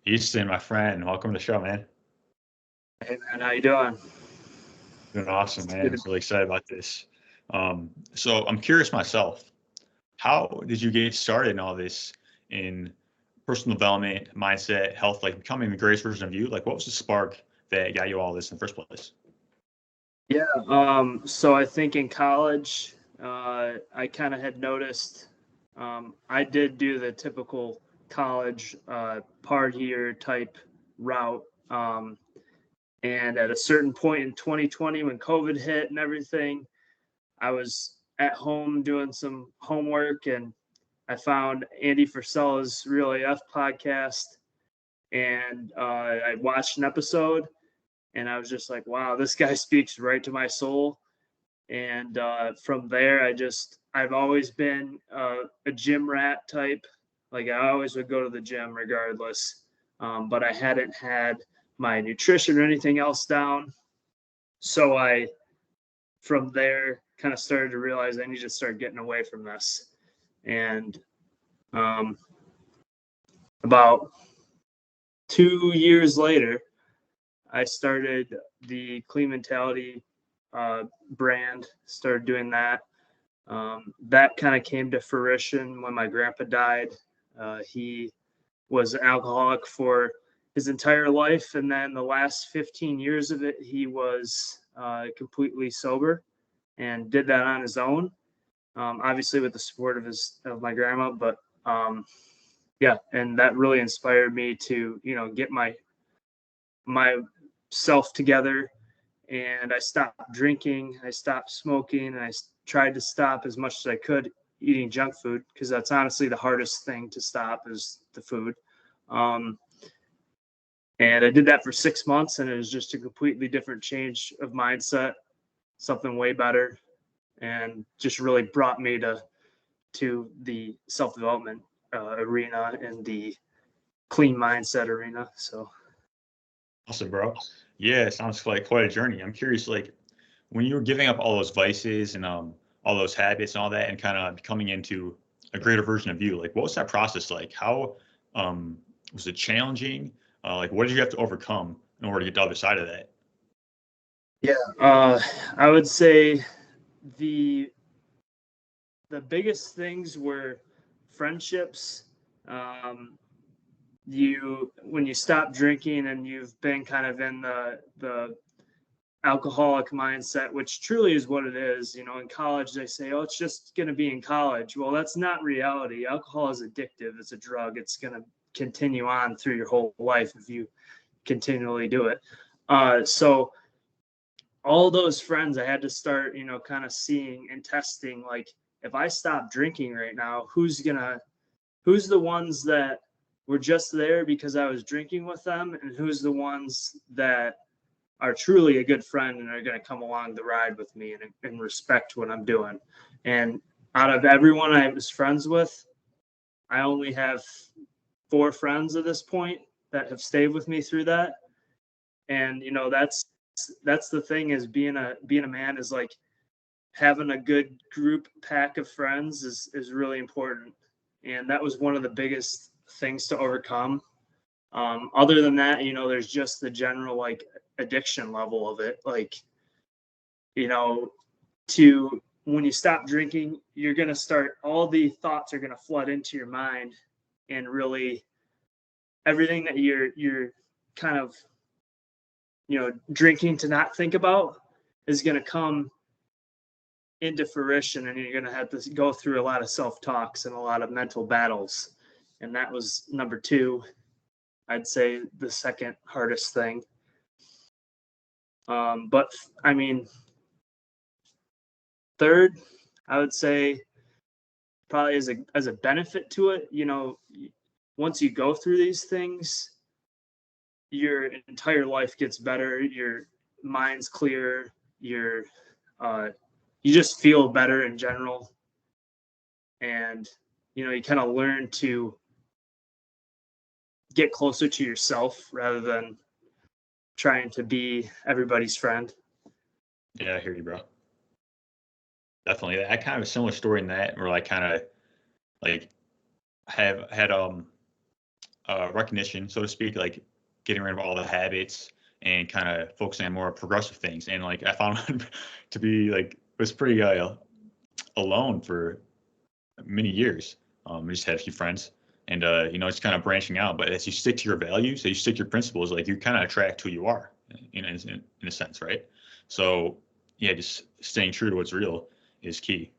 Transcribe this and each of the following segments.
Easton, my friend, welcome to the show, man. Hey man, how you doing? Doing awesome, It's man. good I'm to really excited about this. So I'm curious myself, how did you get started in all this in personal development, mindset, health, like becoming the greatest version of you? Like, what was the spark that got you all this in the first place? Yeah, so I think in college, I kind of had noticed I did do the typical college partier type route. And at a certain point in 2020, when COVID hit and everything, I was at home doing some homework and I found Andy Frisella's Real AF podcast. And I watched an episode and I was just like, wow, this guy speaks right to my soul. And from there, I've always been a gym rat type. Like I always would go to the gym regardless, but I hadn't had my nutrition or anything else down. So from there, kind of started to realize I need to start getting away from this. And um, about 2 years later, I started the Clean Mentality brand, started doing that. That kind of came to fruition when my grandpa died. He was an alcoholic for his entire life, and then the last 15 years of it, he was completely sober and did that on his own. Obviously, with the support of my grandma, but yeah, and that really inspired me to get my self together, and I stopped drinking, I stopped smoking, and I tried to stop as much as I could eating junk food, because that's honestly the hardest thing to stop is the food. Um, and I did that for 6 months, and it was just a completely different change of mindset, something way better, and just really brought me to the self development arena and the clean mindset arena. So Awesome, bro. Yeah, it sounds like quite a journey. I'm curious, like, when you were giving up all those vices and all those habits and all that, and kind of becoming into a greater version of you, like, what was that process like? How um, was it challenging? Like, what did you have to overcome in order to get to the other side of that? yeah, I would say the the biggest things were friendships. Um, you when you stop drinking and you've been kind of in the alcoholic mindset, which truly is what it is. In college they say, oh, it's just going to be in college. Well, that's not reality. Alcohol is addictive. It's a drug. It's going to continue on through your whole life if you continually do it. So all those friends I had to start, kind of seeing and testing, like, if I stop drinking right now, who's the ones that were just there because I was drinking with them, and who's the ones that are truly a good friend and are going to come along the ride with me and respect what I'm doing. And out of everyone I was friends with, I only have 4 friends at this point that have stayed with me through that. And that's the thing, is being a man is like having a good group pack of friends is really important. And that was one of the biggest things to overcome. Other than that, there's just the general like addiction level of it. Like, you know, to when you stop drinking, you're gonna start all the thoughts are gonna flood into your mind, and really everything that you're kind of drinking to not think about is gonna come into fruition, and you're gonna have to go through a lot of self talks and a lot of mental battles. And that was number two. I'd say the second hardest thing. But I mean, third, I would say probably as a benefit to it, once you go through these things, your entire life gets better. Your mind's clear. You just feel better in general, and you kind of learn to get closer to yourself rather than trying to be everybody's friend. Yeah, I hear you, bro. Definitely. I kind of a similar story in that, where I kind of like have had recognition, so to speak, like getting rid of all the habits and kind of focusing on more progressive things. And like I found to be like was pretty alone for many years. I just had a few friends, and it's kind of branching out. But as you stick to your values, as you stick to your principles, like you kind of attract who you are, in a sense, right? So yeah, just staying true to what's real is key.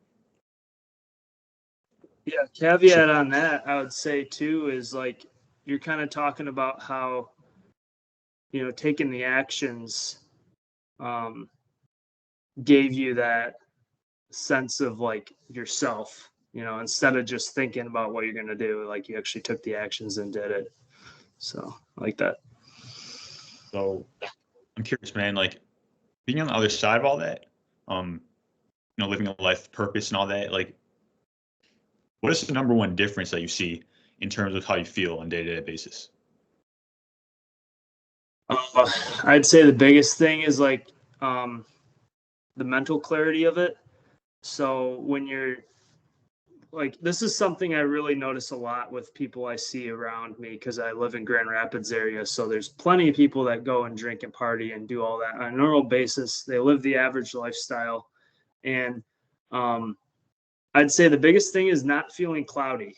Yeah, caveat on that, I would say too, is like you're kind of talking about how, taking the actions gave you that sense of like yourself, instead of just thinking about what you're going to do, like you actually took the actions and did it. So I like that. So I'm curious, man, like being on the other side of all that, um, living a life of purpose and all that, like what is the number one difference that you see in terms of how you feel on a day-to-day basis? I'd say the biggest thing is like the mental clarity of it. So when you're like, this is something I really notice a lot with people I see around me because I live in Grand Rapids area. So there's plenty of people that go and drink and party and do all that on a normal basis. They live the average lifestyle. And I'd say the biggest thing is not feeling cloudy,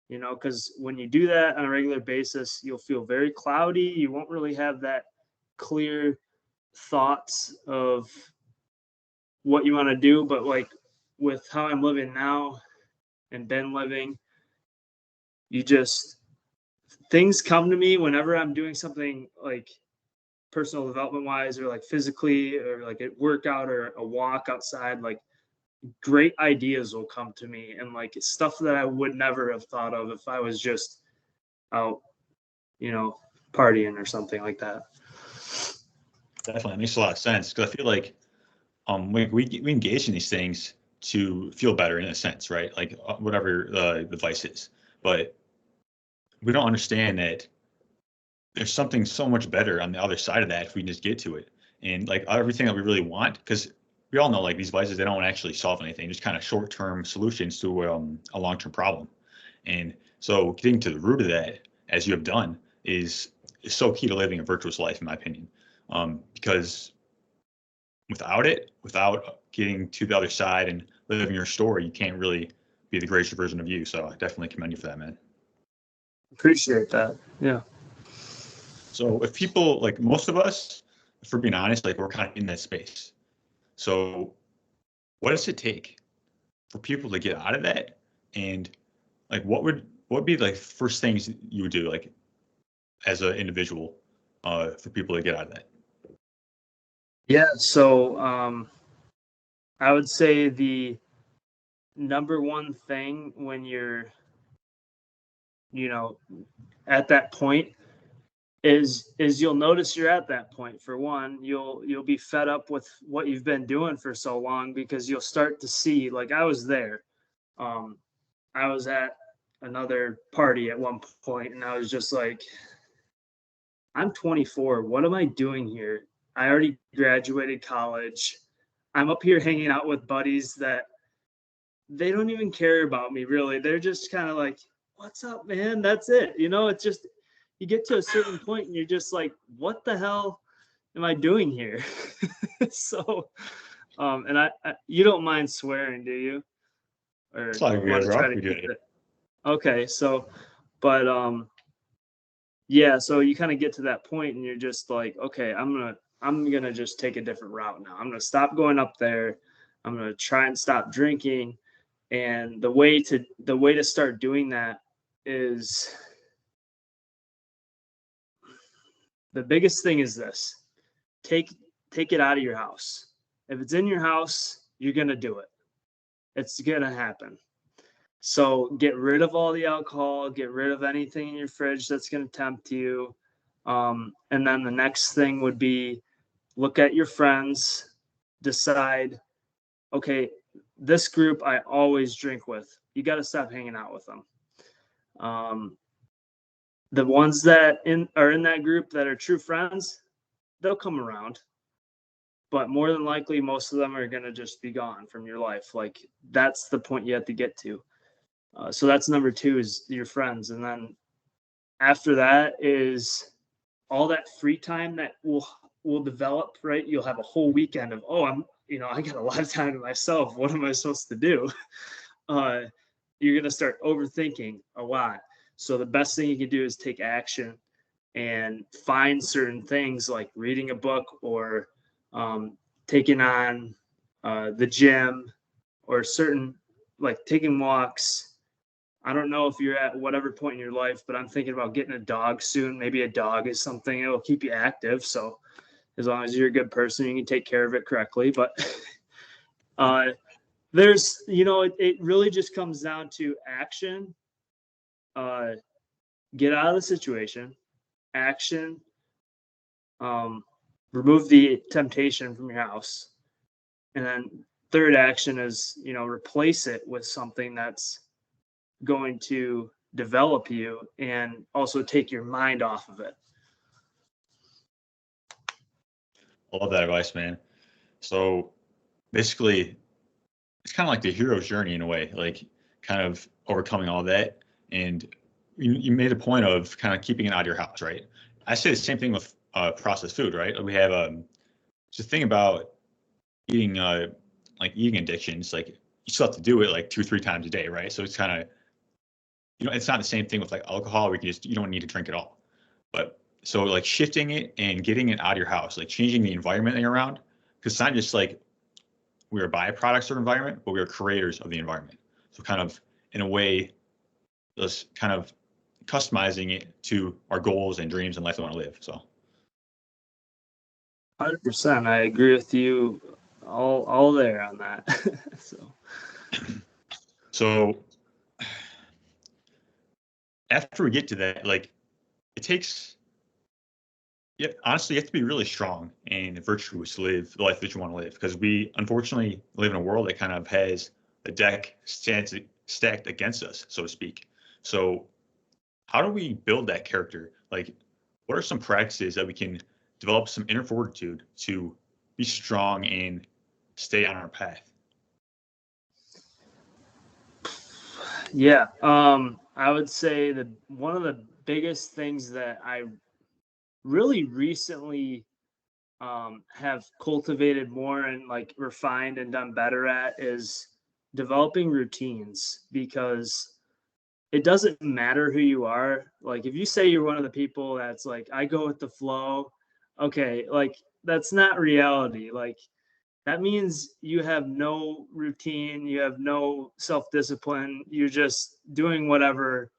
because when you do that on a regular basis, you'll feel very cloudy. You won't really have that clear thoughts of what you want to do. But like with how I'm living now and been living, you just, things come to me whenever I'm doing something like personal development wise or like physically or like a workout or a walk outside. Like great ideas will come to me and like it's stuff that I would never have thought of if I was just out, partying or something like that. Definitely, it makes a lot of sense because I feel like we engage in these things to feel better in a sense, right? Like whatever the vice is, but we don't understand that there's something so much better on the other side of that if we can just get to it. And like everything that we really want, because we all know like these vices, they don't actually solve anything, just kind of short-term solutions to a long-term problem. And so getting to the root of that, as you have done, is so key to living a virtuous life, in my opinion. Because without getting to the other side and living your story, you can't really be the greatest version of you. So I definitely commend you for that, man. Appreciate that. Yeah. So if people, like most of us, if we're being honest, like we're kind of in that space. So what does it take for people to get out of that? And like what would be like first things you would do, like as an individual, for people to get out of that? Yeah. So I would say the number one thing when you're, at that point is you'll notice you're at that point. For one, you'll be fed up with what you've been doing for so long because you'll start to see, like I was there. I was at another party at one point and I was just like, I'm 24. What am I doing here? I already graduated college. I'm up here hanging out with buddies that they don't even care about me really. They're just kind of like, what's up, man? That's it. It's just, you get to a certain point and you're just like, what the hell am I doing here? So, and you don't mind swearing, do you? Or It's like you want good, to try bro. to We do keep it. it? Okay. So, but, yeah, so you kind of get to that point and you're just like, okay, I'm gonna just take a different route now. I'm gonna stop going up there. I'm gonna try and stop drinking. And the way to start doing that is, the biggest thing is this. Take take it out of your house. If it's in your house, you're gonna do it. It's gonna happen. So get rid of all the alcohol, get rid of anything in your fridge that's gonna tempt you. And then the next thing would be look at your friends, decide, okay, this group I always drink with. You got to stop hanging out with them. Um, the ones that are in that group that are true friends, they'll come around, but more than likely, most of them are going to just be gone from your life. Like that's the point you have to get to. So that's number two is your friends, and then after that is all that free time that will develop, right? You'll have a whole weekend of, oh, I got a lot of time to myself. What am I supposed to do? You're going to start overthinking a lot. So the best thing you can do is take action and find certain things like reading a book or taking on the gym or certain, like taking walks. I don't know if you're at whatever point in your life, but I'm thinking about getting a dog soon. Maybe a dog is something that will keep you active. So as long as you're a good person, you can take care of it correctly. But there's, it really just comes down to action. Get out of the situation, action, remove the temptation from your house. And then third action is, replace it with something that's going to develop you and also take your mind off of it. I love that advice, man. So basically, it's kind of like the hero's journey in a way, like kind of overcoming all that. And you made a point of kind of keeping it out of your house, right? I say the same thing with processed food, right? We have it's a thing about eating, like eating addictions. Like you still have to do it like 2-3 times a day, right? So it's kind of, it's not the same thing with like alcohol where you don't need to drink at all. But so like shifting it and getting it out of your house, like changing the environment that you're around, because it's not just like we are byproducts of environment, but we are creators of the environment. So kind of in a way, just kind of customizing it to our goals and dreams and life we want to live. So 100%. I agree with you all there on that. So after we get to that, like it takes, yeah, honestly, you have to be really strong and virtuous to live the life that you want to live, because we unfortunately live in a world that kind of has the deck stacked against us, so to speak. So how do we build that character? Like, what are some practices that we can develop some inner fortitude to be strong and stay on our path? Yeah, I would say that one of the biggest things that I really recently have cultivated more and like refined and done better at is developing routines, because it doesn't matter who you are. Like if you say you're one of the people that's like, I go with the flow, okay, like that's not reality. Like that means you have no routine, you have no self-discipline, you're just doing whatever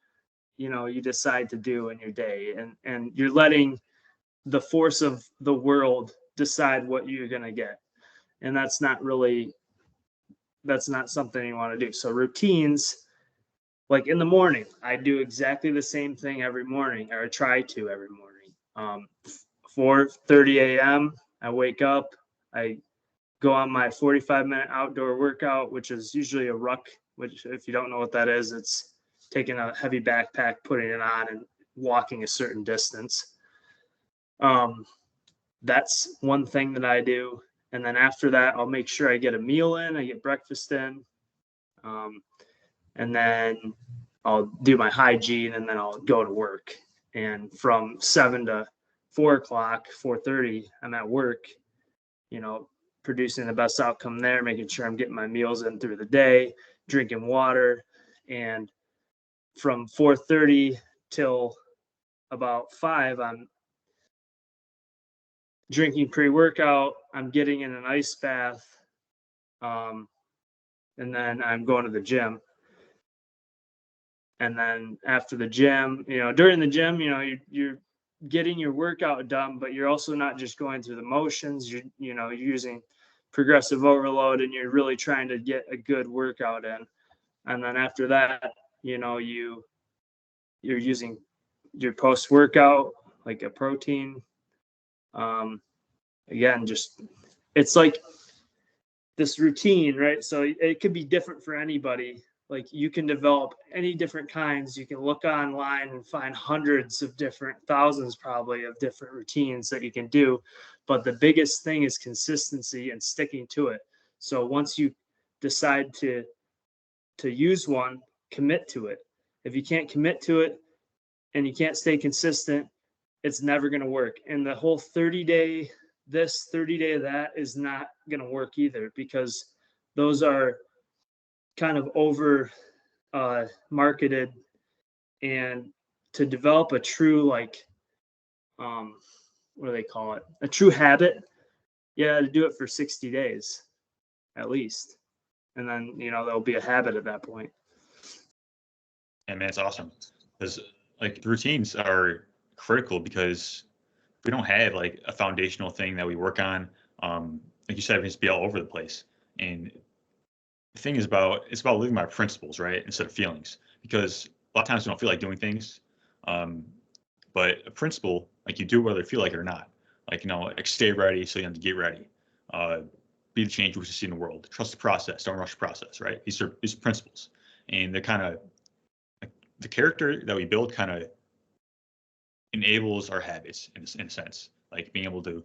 you decide to do in your day, and you're letting the force of the world decide what you're going to get, and that's not something you want to do. So routines, like in the morning, I do exactly the same thing every morning, or I try to every morning. 4:30 a.m. I wake up, I go on my 45-minute outdoor workout, which is usually a ruck, which if you don't know what that is, it's taking a heavy backpack, putting it on, and walking a certain distance. That's one thing that I do. And then after that, I'll make sure I get a meal in, I get breakfast in. And then I'll do my hygiene, and then I'll go to work. And from 7 to 4 o'clock, 4:30, I'm at work, producing the best outcome there, making sure I'm getting my meals in through the day, drinking water. And from 4:30 till about 5, I'm drinking pre-workout, I'm getting in an ice bath, and then I'm going to the gym. And then after the gym, during the gym, you're getting your workout done, but you're also not just going through the motions. You're using progressive overload, and you're really trying to get a good workout in. And then after that, you're using your post-workout, like a protein. Again, just it's like this routine, right? So it could be different for anybody. Like you can develop any different kinds. You can look online and find hundreds of thousands probably of different routines that you can do. But the biggest thing is consistency and sticking to it. So once you decide to use one, commit to it. If you can't commit to it, and you can't stay consistent, it's never going to work. And the whole 30-day this, 30-day that is not going to work either, because those are kind of over marketed. And to develop a true, like, what do they call it? A true habit, you got to do it for 60 days at least. And then, there'll be a habit at that point. And man, it's awesome, because like the routines are critical, because if we don't have like a foundational thing that we work on, like you said, we just be all over the place. And the thing is it's about living by principles, right, instead of feelings, because a lot of times we don't feel like doing things. But a principle, like you do whether you feel like it or not. Like, like stay ready so you have to get ready. Be the change we see in the world. Trust the process. Don't rush the process, right? These are principles. And they're kind of like the character that we build kind of enables our habits in a sense. Like being able to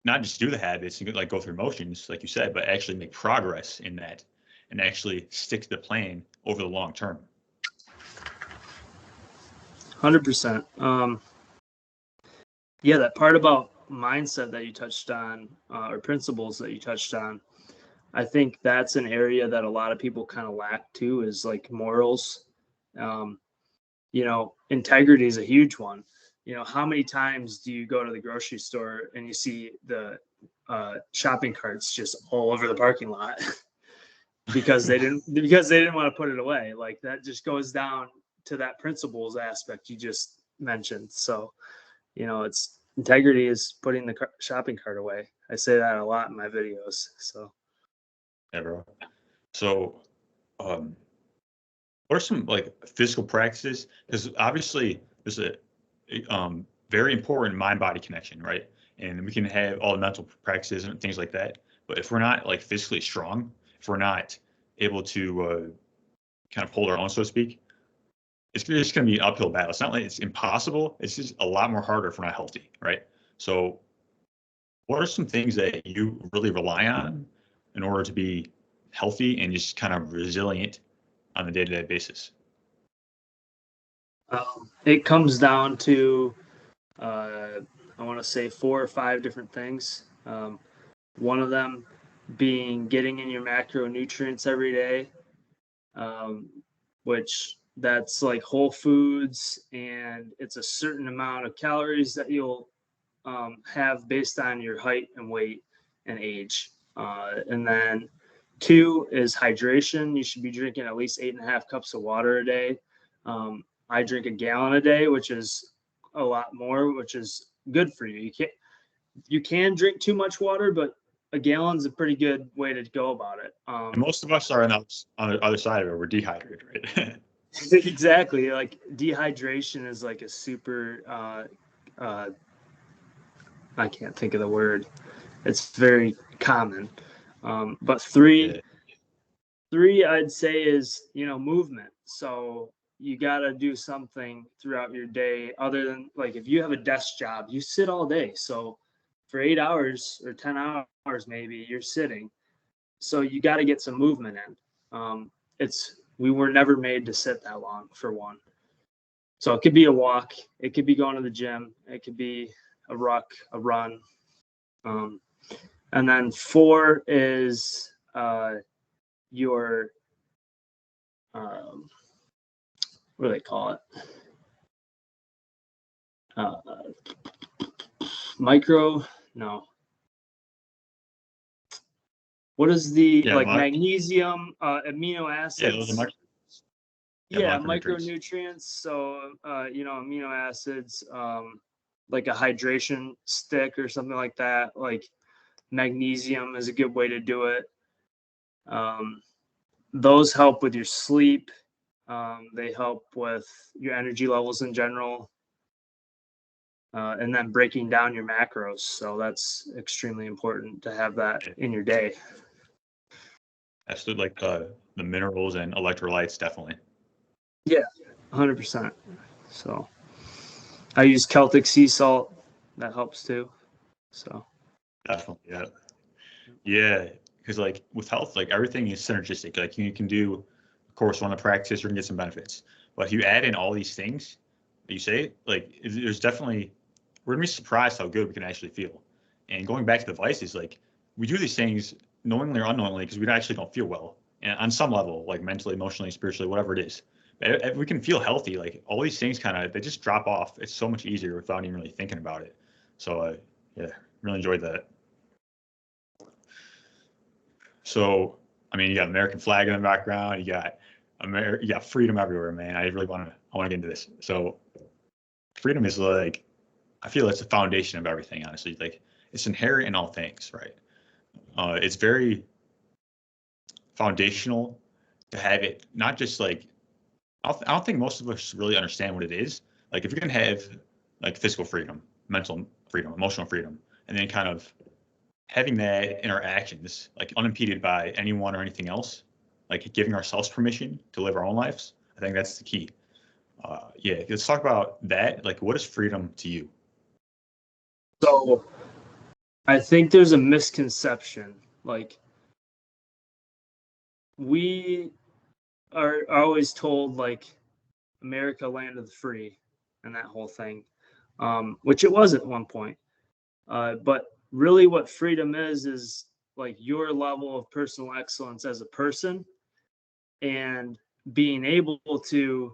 not just do the habits and like go through motions, like you said, but actually make progress in that and actually stick to the plan over the long term. 100%. Yeah, that part about mindset that you touched on, or principles that you touched on, I think that's an area that a lot of people kind of lack too, is like morals. Integrity is a huge one. How many times do you go to the grocery store and you see the shopping carts just all over the parking lot because they didn't want to put it away? Like, that just goes down to that principles aspect you just mentioned. So, it's integrity is putting the shopping cart away. I say that a lot in my videos. So, yeah, bro. So, what are some like physical practices? Because obviously there's a very important mind-body connection, right? And we can have all the mental practices and things like that, but if we're not like physically strong, if we're not able to kind of hold our own, so to speak, it's just going to be an uphill battle. It's not like it's impossible. It's just a lot more harder if we're not healthy, right? So what are some things that you really rely on in order to be healthy and just kind of resilient on a day-to-day basis? it comes down to, I want to say 4 or 5 different things. One of them being getting in your macronutrients every day, which that's like whole foods, and it's a certain amount of calories that you'll have based on your height and weight and age. And then 2 is hydration. You should be drinking at least 8.5 cups of water a day. I drink a gallon a day, which is a lot more, which is good for you. You can drink too much water, but a gallon's a pretty good way to go about it. And most of us are on the other side of it. We're dehydrated, right? Exactly. Like, dehydration is like a super, I can't think of the word. It's very common. But three, I'd say, is, movement. So you got to do something throughout your day other than, like, if you have a desk job, you sit all day. So for 8 hours or 10 hours, maybe you're sitting. So you got to get some movement in. We were never made to sit that long, for one. So it could be a walk. It could be going to the gym. It could be a run. And then 4 is your what do they call it? No. What is the magnesium, amino acids? Yeah, those are micronutrients. So amino acids, like a hydration stick or something like that. Like, magnesium is a good way to do it. Those help with your sleep. They help with your energy levels in general. And then breaking down your macros. So that's extremely important to have that in your day. Absolutely, like the minerals and electrolytes, definitely. Yeah, 100%. So I use Celtic sea salt. That helps too. So definitely, yeah. Because like with health, like everything is synergistic. Like you can do, of course, one of the practice, you can get some benefits. But if you add in all these things, that you say, like there's definitely, we're gonna be surprised how good we can actually feel. And going back to the vices, like we do these things knowingly or unknowingly because we actually don't feel well, and on some level, like mentally, emotionally, spiritually, whatever it is. But if we can feel healthy, like all these things kind of they just drop off. It's so much easier without even really thinking about it. So yeah, really enjoyed that. So I mean, you got American flag in the background. You got freedom everywhere, man. I want to get into this. So freedom is like, I feel it's the foundation of everything, honestly. Like it's inherent in all things, right? It's very foundational to have it, not just like, I don't think most of us really understand what it is. Like if you're going to have like physical freedom, mental freedom, emotional freedom, and then kind of having that in our actions, like unimpeded by anyone or anything else, like giving ourselves permission to live our own lives, I think that's the key. Yeah, let's talk about that. Like, what is freedom to you? So I think there's a misconception. Like we are always told like America, land of the free, and that whole thing, which it was at one point. But really, what freedom is like your level of personal excellence as a person and being able to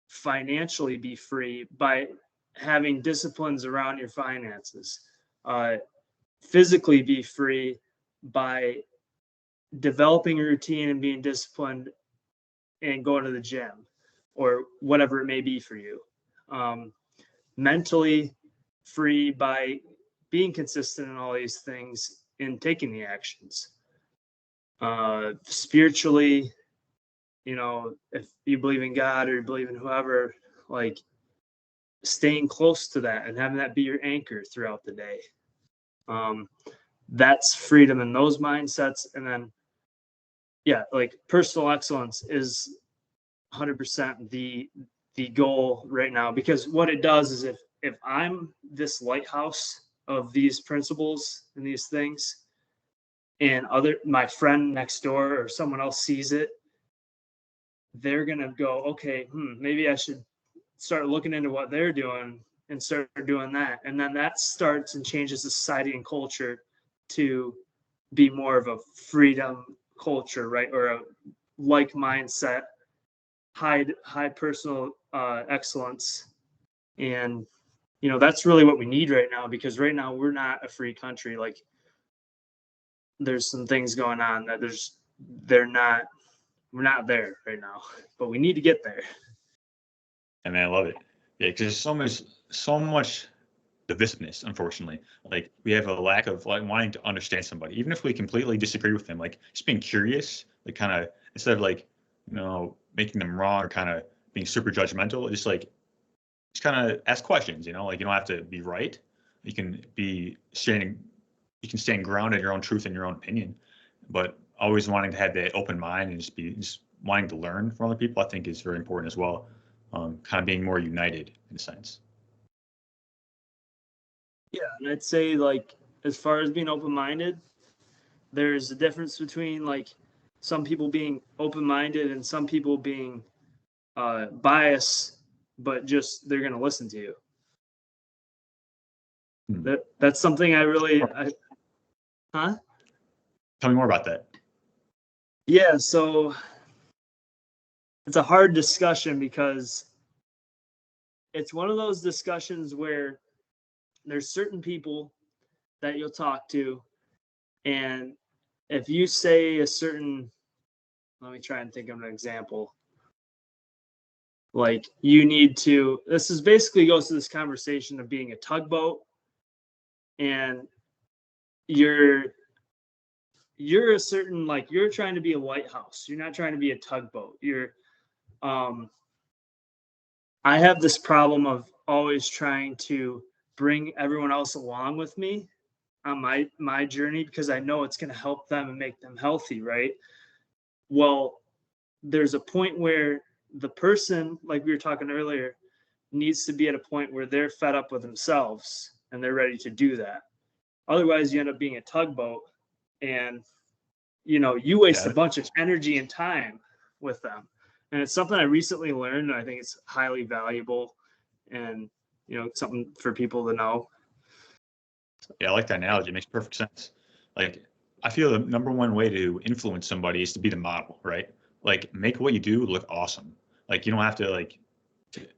financially be free by having disciplines around your finances, physically be free by developing a routine and being disciplined and going to the gym or whatever it may be for you. Um, Mentally free by being consistent in all these things and taking the actions. Spiritually, if you believe in God or you believe in whoever, like staying close to that and having that be your anchor throughout the day. That's freedom in those mindsets. And then, yeah, like personal excellence is 100% the goal right now, because what it does is if I'm this lighthouse of these principles and these things and my friend next door or someone else sees it, they're gonna go, okay, maybe I should start looking into what they're doing and start doing that. And then that starts and changes the society and culture to be more of a freedom culture, right? Or a like mindset, high personal excellence. And that's really what we need right now, because right now we're not a free country. Like there's some things going on that we're not there right now, but we need to get there. I mean, I love it. Yeah, because there's so much divisiveness, unfortunately. Like we have a lack of like wanting to understand somebody, even if we completely disagree with them. Like just being curious, like kind of instead of like making them wrong or kind of being super judgmental, just kind of ask questions. Like you don't have to be right. You can be standing, you can stand ground in your own truth and your own opinion, but always wanting to have that open mind and just wanting to learn from other people, I think is very important as well. Kind of being more united in a sense. Yeah, and I'd say like as far as being open-minded, there's a difference between like some people being open-minded and some people being biased, but just they're gonna listen to you. That's something huh? Tell me more about that. Yeah, so it's a hard discussion because it's one of those discussions where there's certain people that you'll talk to, and if you say a certain, let me try and think of an example. Like this is basically goes to this conversation of being a tugboat, and you're a certain, like you're trying to be a lighthouse. You're not trying to be a tugboat. I have this problem of always trying to bring everyone else along with me on my journey, because I know it's going to help them and make them healthy, right? Well, there's a point where the person, like we were talking earlier, needs to be at a point where they're fed up with themselves and they're ready to do that. Otherwise, you end up being a tugboat, and you waste a bunch of energy and time with them. And it's something I recently learned, and I think it's highly valuable. and something for people to know. Yeah, I like that analogy. It makes perfect sense. Like, I feel the number one way to influence somebody is to be the model, right? Like, make what you do look awesome. Like, you don't have to I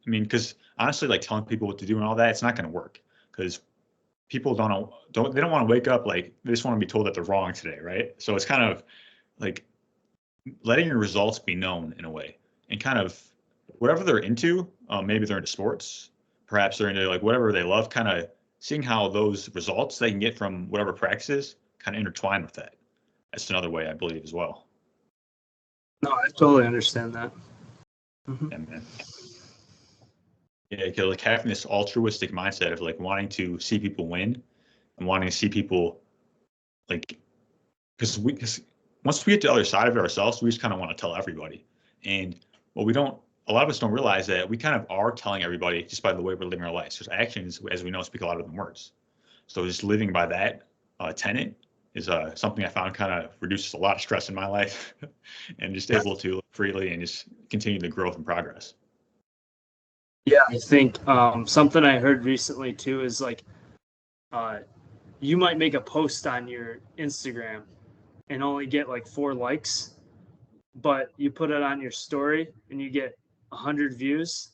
mean, because honestly, like telling people what to do and all that, it's not going to work because people they don't want to wake up like they just want to be told that they're wrong today, right? So it's kind of like letting your results be known in a way, and kind of whatever they're into. Maybe they're into sports, perhaps they're into like whatever they love. Kind of seeing how those results they can get from whatever practices kind of intertwine with that. That's another way I believe as well. No, I totally understand that. Mm-hmm. Yeah, man. Yeah, because like having this altruistic mindset of like wanting to see people win and wanting to see people like because once we get to the other side of it ourselves, we just kind of want to tell everybody. And what we don't, a lot of us don't realize that we kind of are telling everybody just by the way we're living our lives. Because actions, as we know, speak louder than words. So just living by that tenet is something I found kind of reduces a lot of stress in my life and just able to live freely and just continue the growth and progress. Yeah, I think something I heard recently too is like you might make a post on your Instagram and only get like 4 likes, but you put it on your story and you get 100 views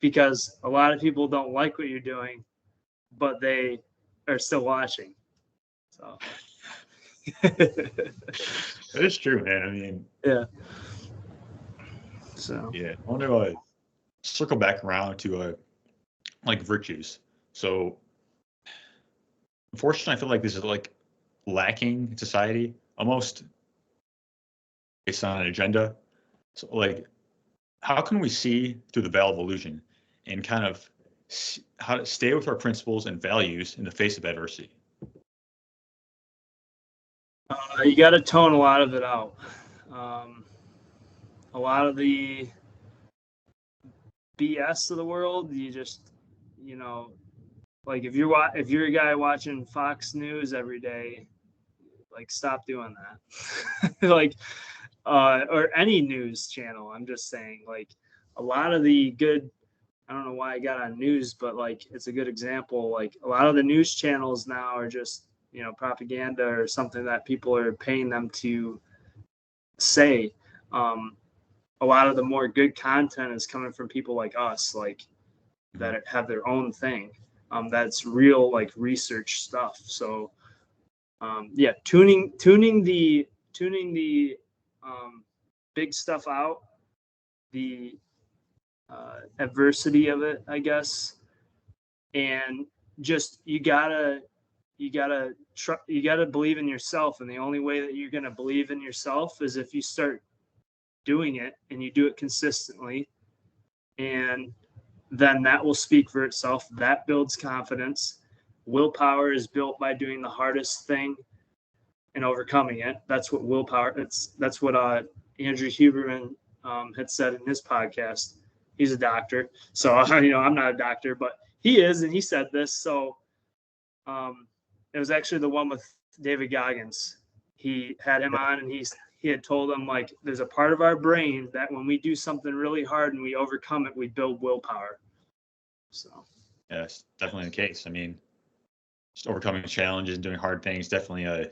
because a lot of people don't like what you're doing, but they are still watching. So That is true, man. I mean, yeah. So yeah. I want to circle back around to like virtues. So unfortunately, I feel like this is like lacking in society, almost based on an agenda. So like, how can we see through the veil of illusion and kind of how to stay with our principles and values in the face of adversity? you got to tone a lot of it out. A lot of the BS of the world, you just, like if you're a guy watching Fox News every day, like stop doing that. Like or any news channel. I'm just saying, like a lot of the good. I don't know why I got on news, but like it's a good example. Like a lot of the news channels now are just propaganda or something that people are paying them to say. Um, a lot of the more good content is coming from people like us, like that have their own thing. That's real, like research stuff. So yeah, tuning the big stuff out, the adversity of it, I guess, and just you gotta believe in yourself, and the only way that you're gonna believe in yourself is if you start doing it and you do it consistently, and then that will speak for itself. That builds confidence. Willpower is built by doing the hardest thing and overcoming it. That's what willpower. That's what Andrew Huberman had said in his podcast. He's a doctor, so I'm not a doctor, but he is, and he said this. So it was actually the one with David Goggins. He had him on, and he had told him like there's a part of our brain that when we do something really hard and we overcome it, we build willpower. So Yeah, that's definitely the case. I mean, just overcoming challenges and doing hard things definitely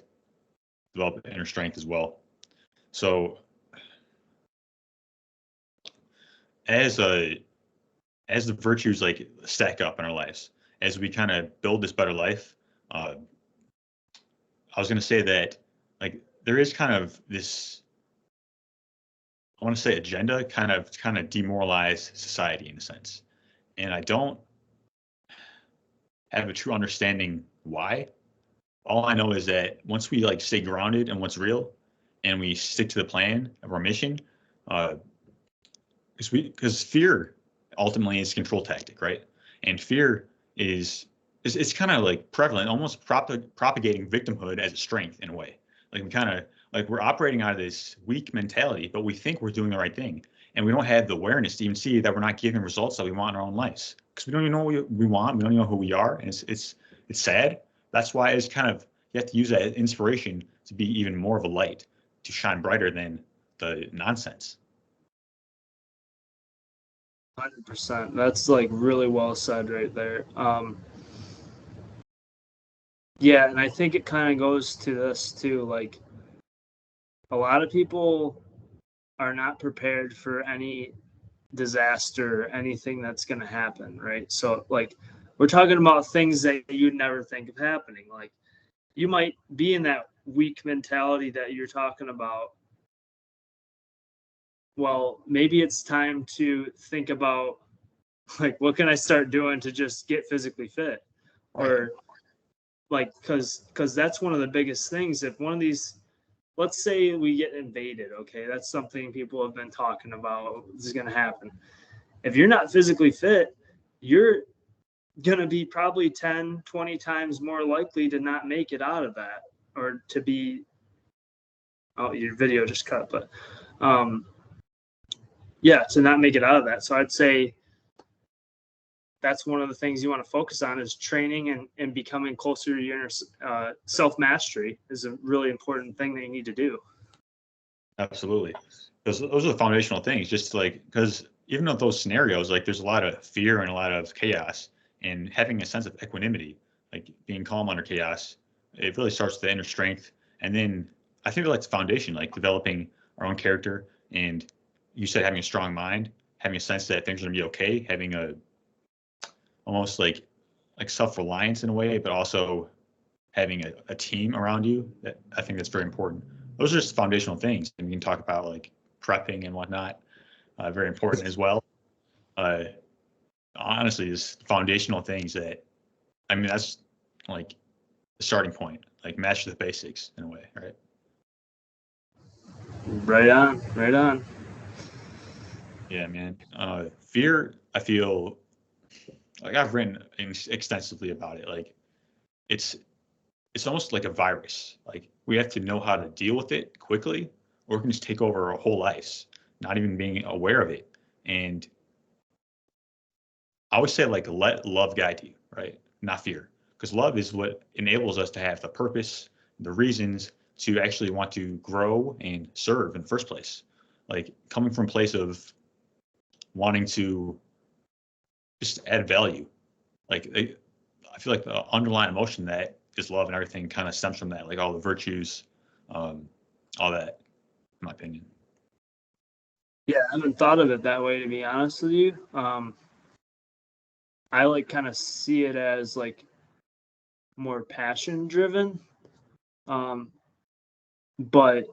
develop inner strength as well. So as as the virtues like stack up in our lives, as we kind of build this better life, I was going to say that like there is kind of this, I want to say agenda kind of demoralize society in a sense. And I don't have a true understanding why. All I know is that once we like stay grounded in what's real and we stick to the plan of our mission, uh, because fear ultimately is a control tactic, right? And fear is it's kind of like prevalent, almost propagating victimhood as a strength in a way. Like we kind of like we're operating out of this weak mentality, but we think we're doing the right thing, and we don't have the awareness to even see that we're not giving results that we want in our own lives because we don't even know what we want. We don't even know who we are, and it's sad. That's why it's kind of you have to use that inspiration to be even more of a light to shine brighter than the nonsense. 100%. That's like really well said right there. Yeah, and I think it kind of goes to this too. Like a lot of people are not prepared for any disaster, anything that's going to happen, right? So like we're talking about things that you'd never think of happening. Like you might be in that weak mentality that you're talking about. Well, maybe it's time to think about like what can I start doing to just get physically fit, Right. or like because that's one of the biggest things. If one of these, let's say we get invaded, okay, that's something people have been talking about, this is going to happen. If you're not physically fit, you're going to be probably 10 20 times more likely to not make it out of that, or to be, oh, your video just cut, but yeah, to not make it out of that. So I'd say that's one of the things you want to focus on is training and becoming closer to your self-mastery is a really important thing that you need to do. Absolutely. Those are the foundational things, just like, because even with those scenarios, like there's a lot of fear and a lot of chaos, and having a sense of equanimity, like being calm under chaos, it really starts the inner strength. And then I think that's the foundation, like developing our own character. And you said having a strong mind, having a sense that things are gonna be okay, having a almost like self-reliance in a way, but also having a team around you. That I think that's very important. Those are just foundational things, and we can talk about like prepping and whatnot. Very important as well. Uh, Honestly, is foundational things that, I mean, that's like the starting point. Like master the basics in a way, right? Right on, right on. Yeah, man. Fear, I feel like I've written extensively about it. Like it's it's almost like a virus. Like we have to know how to deal with it quickly, or it can just take over our whole lives, not even being aware of it. And I would say like let love guide you, right? Not fear, because love is what enables us to have the purpose, the reasons to actually want to grow and serve in the first place. Like coming from a place of wanting to just add value. Like I feel like the underlying emotion that is love and everything kind of stems from that, like all the virtues, um, all that, in my opinion. Yeah, I haven't thought of it that way, to be honest with you. I like kind of see it as like more passion driven, um, but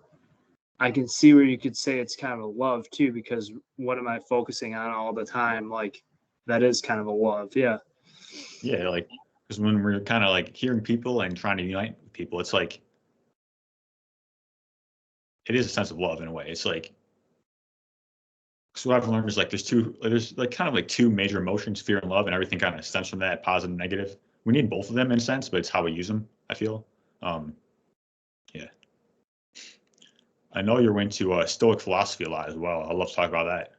I can see where you could say it's kind of a love too, because what am I focusing on all the time? Like that is kind of a love. Yeah. Yeah, like because when we're kind of like hearing people and trying to unite with people, it's like it is a sense of love in a way. It's like, so what I've learned is like there's like kind of like two major emotions, fear and love, and everything kind of stems from that, positive and negative. We need both of them in a sense, but it's how we use them, I feel. Um, yeah. I know you're into Stoic philosophy a lot as well. I'd love to talk about that.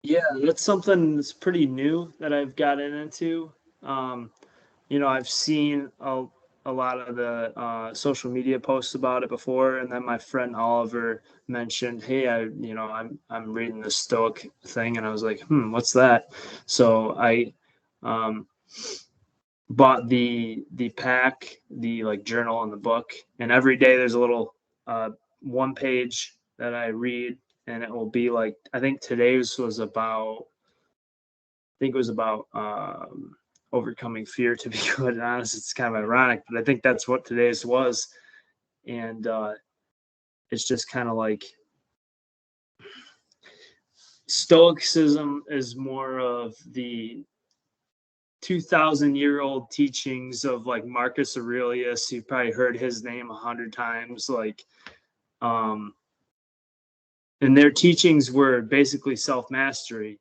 Yeah, that's something that's pretty new that I've gotten into. Um, I've seen a lot of the social media posts about it before, and then my friend Oliver mentioned, "Hey, I'm reading the Stoic thing," and I was like, what's that?" So I um, bought the pack, the like journal and the book, and every day there's a little one page that I read, and it will be like, I think today's was about, I think it was about overcoming fear. To be quite honest, it's kind of ironic, but I think that's what today's was, and it's just kind of like Stoicism is more of the 2,000-year-old teachings of like Marcus Aurelius. You've probably heard his name 100 times. Like, um, and their teachings were basically self mastery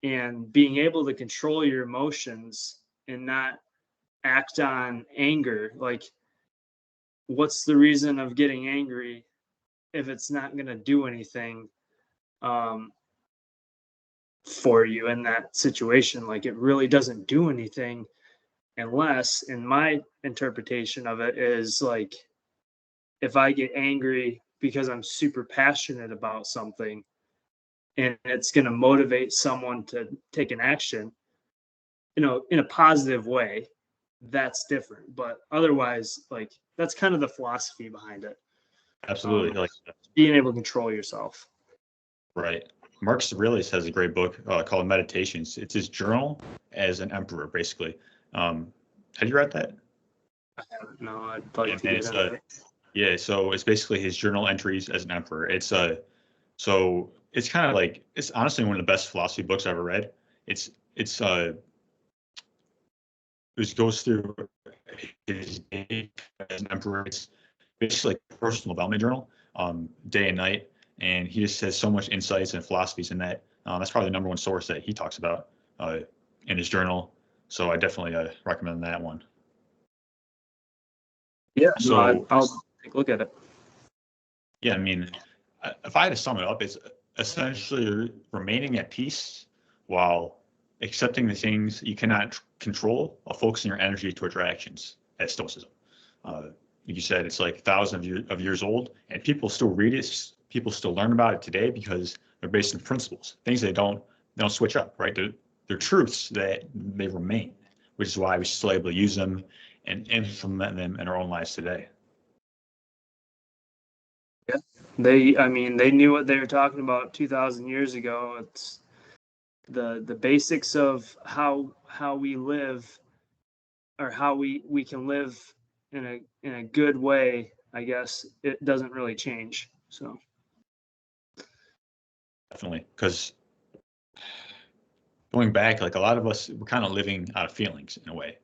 and being able to control your emotions and not act on anger. Like, what's the reason of getting angry if it's not going to do anything um, for you in that situation? Like, it really doesn't do anything unless, in my interpretation of it, is like if I get angry because I'm super passionate about something and it's going to motivate someone to take an action, in a positive way, that's different. But otherwise, like, that's kind of the philosophy behind it. Absolutely. Like, Being able to control yourself. right. Marcus Aurelius has a great book called Meditations. It's his journal as an emperor, basically. Have you read that? I haven't. No, I'd like to And get into it. yeah, so it's basically his journal entries as an emperor. So it's kind of like, it's honestly one of the best philosophy books I've ever read. It goes through his day as an emperor. It's basically like a personal development journal, day and night, and he just has so much insights and philosophies in that. That's probably the number one source that he talks about in his journal. So I definitely recommend that one. Yeah, So I'll take a look at it. yeah, I mean, if I had to sum it up, it's essentially remaining at peace while accepting the things you cannot control, while focusing your energy towards your actions. That's Stoicism. Like you said, it's like thousands of years old, and people still read it. People still learn about it today because they're based in principles, things they don't switch up, right? They're truths that they remain, which is why we're still able to use them and implement them in our own lives today. Yeah, I mean, they knew what they were talking about 2,000 years ago. It's the basics of how we live, or how we can live in a good way. I guess it doesn't really change. So Definitely, because going back, like a lot of us, we're kind of living out of feelings in a way.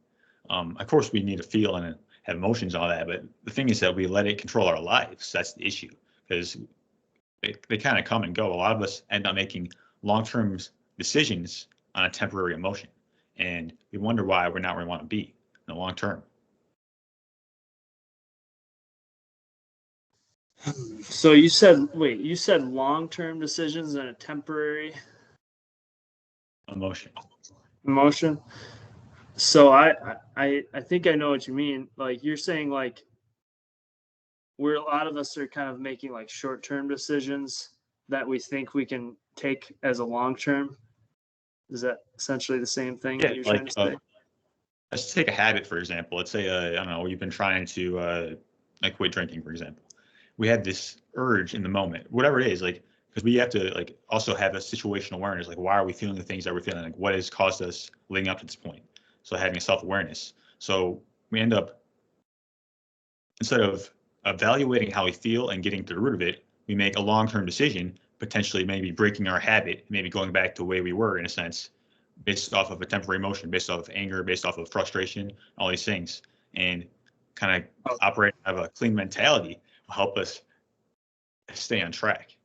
Of course, we need to feel and have emotions and all that, but the thing is that we let it control our lives. That's the issue, because they kind of come and go. A lot of us end up making long-term decisions on a temporary emotion, and we wonder why we're not where we want to be in the long term. so you said, wait, you said long-term decisions and a temporary Emotion. emotion. So I think I know what you mean. Like, you're saying, like, where a lot of us are kind of making like short-term decisions that we think we can take as a long-term. Is that essentially the same thing Yeah, that you're trying like to say? let's take a habit for example. Let's say I don't know, you've been trying to like quit drinking, for example. We have this urge in the moment, whatever it is, like, because we have to like also have a situational awareness, like why are we feeling the things that we're feeling, like what has caused us leading up to this point. So having a self-awareness. So we end up, instead of evaluating how we feel and getting to the root of it, we make a long-term decision, potentially maybe breaking our habit, maybe going back to the way we were in a sense, based off of a temporary emotion, based off of anger, based off of frustration, all these things. And kind of operate, have a clean mentality will help us stay on track.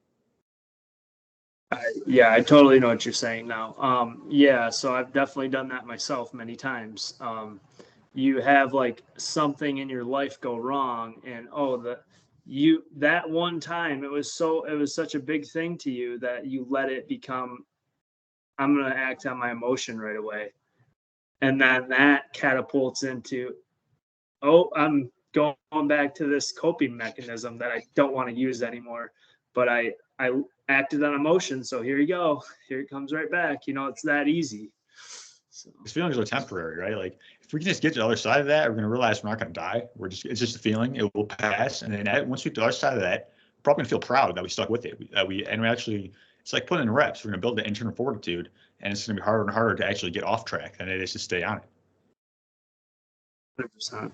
Yeah, I totally know what you're saying now. Yeah, so I've definitely done that myself many times. You have like something in your life go wrong, and that one time it was such a big thing to you that you let it become, I'm gonna act on my emotion right away, and then that catapults into, oh, I'm going back to this coping mechanism that I don't want to use anymore. But I acted on emotion, so here you go. Here it comes right back. It's that easy. So These feelings are temporary, right? Like if we can just get to the other side of that, we're gonna realize we're not gonna die. It's just a feeling. It will pass, and then once we get to the other side of that, we're probably gonna feel proud that we stuck with it. And we actually, it's like putting in reps. We're gonna build the internal fortitude, and it's gonna be harder and harder to actually get off track than it is to stay on it. 100%.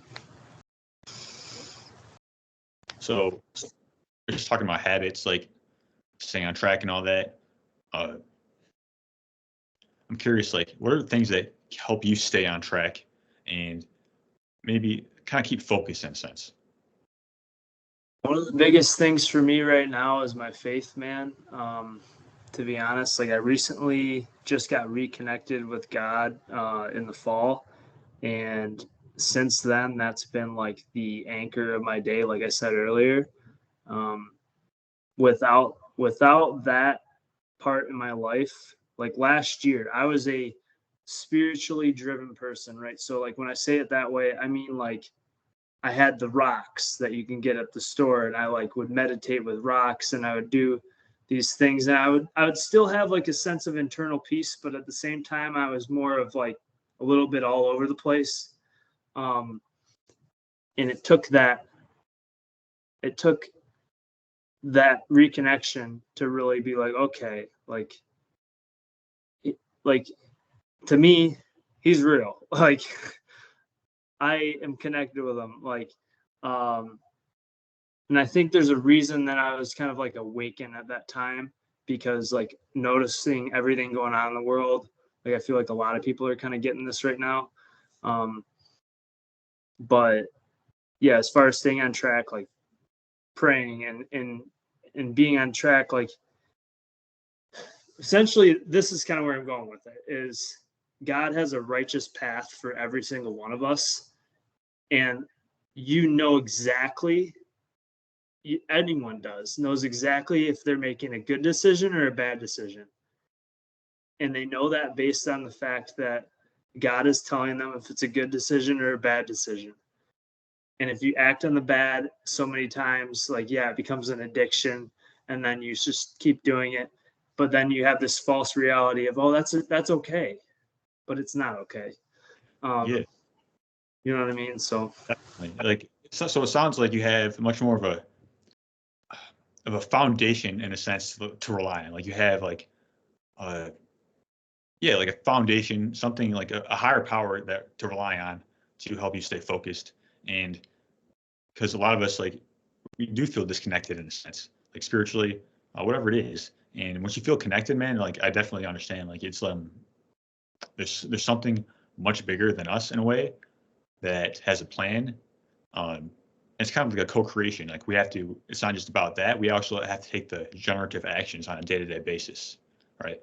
So we're just talking about habits, like staying on track and all that. Uh, I'm curious, like, what are the things that help you stay on track and maybe kind of keep focus in a sense? One of the biggest things for me right now is my faith, man. To be honest, like, I recently just got reconnected with God in the fall, and since then, that's been like the anchor of my day. Like I said earlier, um, without that part in my life, like last year, I was a spiritually driven person, right? So, like, when I say it that way, I mean, like, I had the rocks that you can get at the store, and I like would meditate with rocks, and I would do these things. And I would still have like a sense of internal peace, but at the same time, I was more of like a little bit all over the place. And it took that reconnection to really be like, okay, like to me, he's real. Like I am connected with him. Like, and I think there's a reason that I was kind of like awakened at that time, because like noticing everything going on in the world. Like I feel like a lot of people are kind of getting this right now. But yeah, as far as staying on track, like praying and being on track, like essentially this is kind of where I'm going with it, is God has a righteous path for every single one of us. And you know exactly, anyone knows exactly if they're making a good decision or a bad decision. And they know that based on the fact that God is telling them if it's a good decision or a bad decision. And if you act on the bad so many times, like, yeah, it becomes an addiction, and then you just keep doing it. But then you have this false reality of, oh, that's okay, but it's not okay. Yeah, You know what I mean? So definitely. Like, so it sounds like you have much more of a foundation in a sense to rely on. Like you have like, yeah, like a foundation, something like a higher power that to rely on to help you stay focused. And because a lot of us, like, we do feel disconnected in a sense, like spiritually, whatever it is. And once you feel connected, man, like I definitely understand. Like it's there's something much bigger than us in a way that has a plan. It's kind of like a co-creation. Like we have to. It's not just about that. We also have to take the generative actions on a day-to-day basis, right?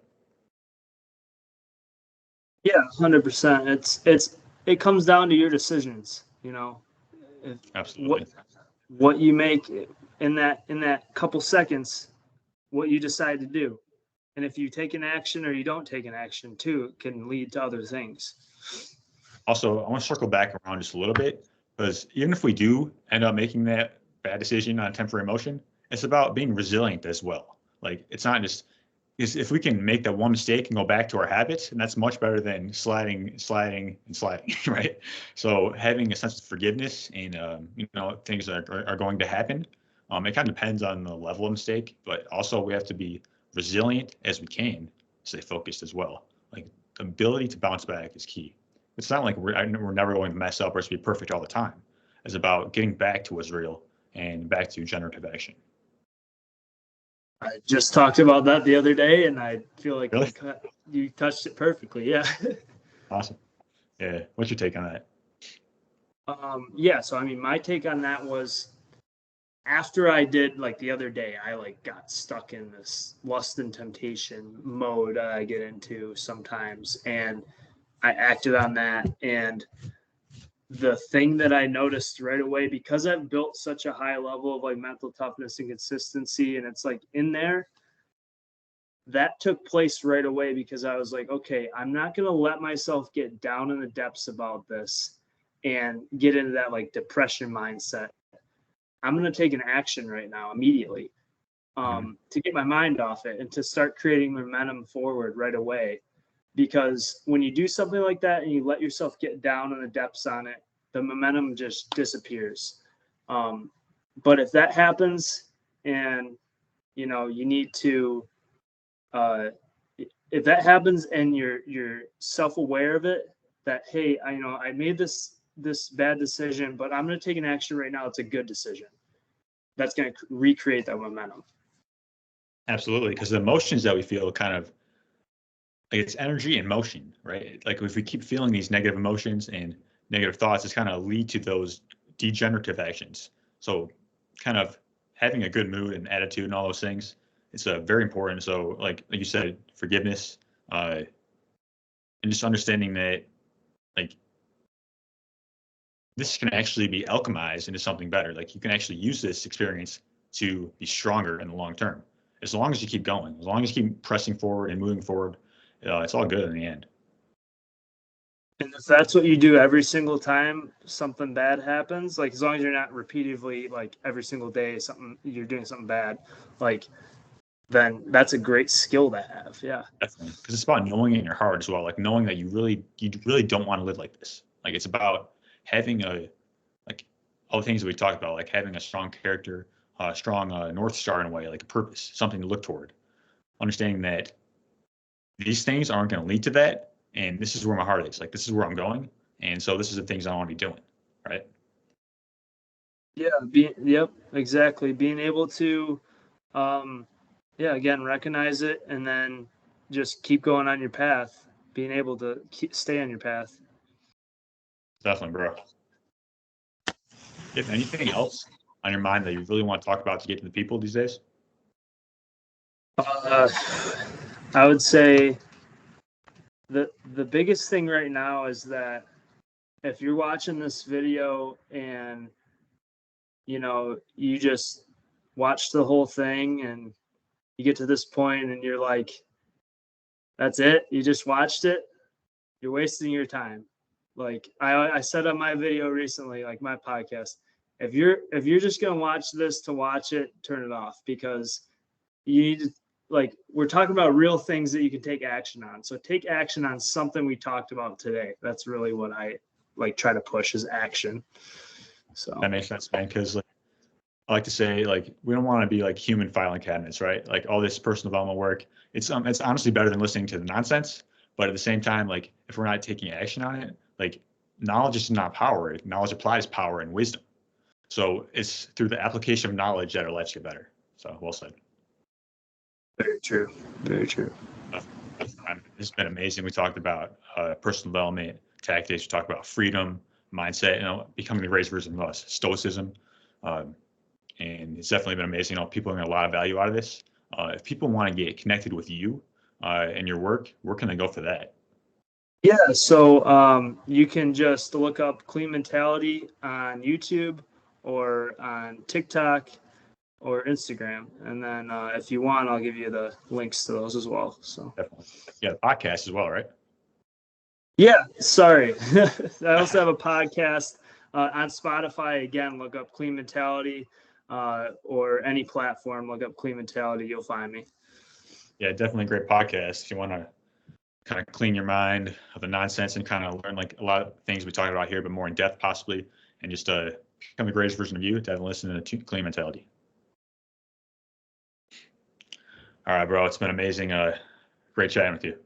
yeah, 100%. It comes down to your decisions. You know, if, Absolutely. what you make in that couple seconds, what you decide to do. And if you take an action or you don't take an action too, it can lead to other things. Also, I want to circle back around just a little bit, because even if we do end up making that bad decision on temporary emotion, it's about being resilient as well. Like it's not just, is if we can make that one mistake and go back to our habits, and that's much better than sliding, right? So having a sense of forgiveness and things that are going to happen. It kind of depends on the level of mistake, but also we have to be resilient as we can, stay focused as well. Like the ability to bounce back is key. It's not like we're never going to mess up or it's be perfect all the time. It's about getting back to what's real and back to generative action. I just talked about that the other day, and I feel like Really? you touched it perfectly. Yeah. Awesome. Yeah. What's your take on that? Yeah. So, I mean, my take on that was, after I did, like the other day, I like got stuck in this lust and temptation mode I get into sometimes, and I acted on that. And the thing that I noticed right away, because I've built such a high level of like mental toughness and consistency, and it's like in there, that took place right away, because I was like, okay, I'm not going to let myself get down in the depths about this and get into that like depression mindset. I'm going to take an action right now immediately, to get my mind off it and to start creating momentum forward right away. Because when you do something like that and you let yourself get down in the depths on it, the momentum just disappears. But if that happens, and you need to, if that happens and you're self-aware of it, that, hey, I made this bad decision, but I'm going to take an action right now. It's a good decision. That's going to recreate that momentum. Absolutely. Because the emotions that we feel kind of like it's energy and motion, right? Like if we keep feeling these negative emotions and negative thoughts, it's kind of lead to those degenerative actions. So kind of having a good mood and attitude and all those things, it's very important. So like you said, forgiveness, and just understanding that like this can actually be alchemized into something better. Like you can actually use this experience to be stronger in the long term. As long as you keep going, as long as you keep pressing forward and moving forward, it's all good in the end. And if that's what you do every single time something bad happens, like as long as you're not repeatedly, like every single day, you're doing something bad, like then that's a great skill to have. Yeah. Definitely, because it's about knowing it in your heart as well, like knowing that you really don't want to live like this. Like it's about having like all the things that we talked about, like having a strong character, strong North Star in a way, like a purpose, something to look toward. Understanding that these things aren't going to lead to that, and this is where my heart is. Like this is where I'm going, and so this is the things I want to be doing, right? Yeah. Yep. Exactly. Being able to, yeah, again, recognize it and then just keep going on your path. Being able to stay on your path. Definitely, bro. If anything else on your mind that you really want to talk about to get to the people these days? Uh, I would say the biggest thing right now is that if you're watching this video and you just watch the whole thing and you get to this point and you're like, that's it, you just watched it, you're wasting your time. Like I said on my video recently, like my podcast, if you're just gonna watch this to watch it, turn it off, because you need to, like, we're talking about real things that you can take action on. So take action on something we talked about today. That's really what I like try to push is action. So That makes sense, man. Because like, I like to say, like, we don't want to be like human filing cabinets, right? Like all this personal development work, it's honestly better than listening to the nonsense. But at the same time, like if we're not taking action on it, like knowledge is not power. Knowledge applied is power and wisdom. So it's through the application of knowledge that our lives get better. So well said. very true. Very true. It's been amazing. We talked about personal development tactics. We talked about freedom, mindset, becoming the greatest version of us, stoicism. Um, and it's definitely been amazing. People are getting a lot of value out of this. If people want to get connected with you and your work, where can they go for that? Yeah, so you can just look up Clean Mentality on YouTube or on TikTok or Instagram, and then if you want, I'll give you the links to those as well. So Definitely. Yeah, the podcast as well, right? yeah, sorry, I also have a podcast on Spotify. Again, look up Clean Mentality or any platform. Look up Clean Mentality, you'll find me. Yeah, definitely a great podcast. If you want to kind of clean your mind of the nonsense and kind of learn like a lot of things we talked about here, but more in depth possibly, and just become the greatest version of you, definitely listen to Clean Mentality. All right, bro. It's been amazing. Great chatting with you.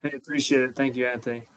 I appreciate it. Thank you, Anthony.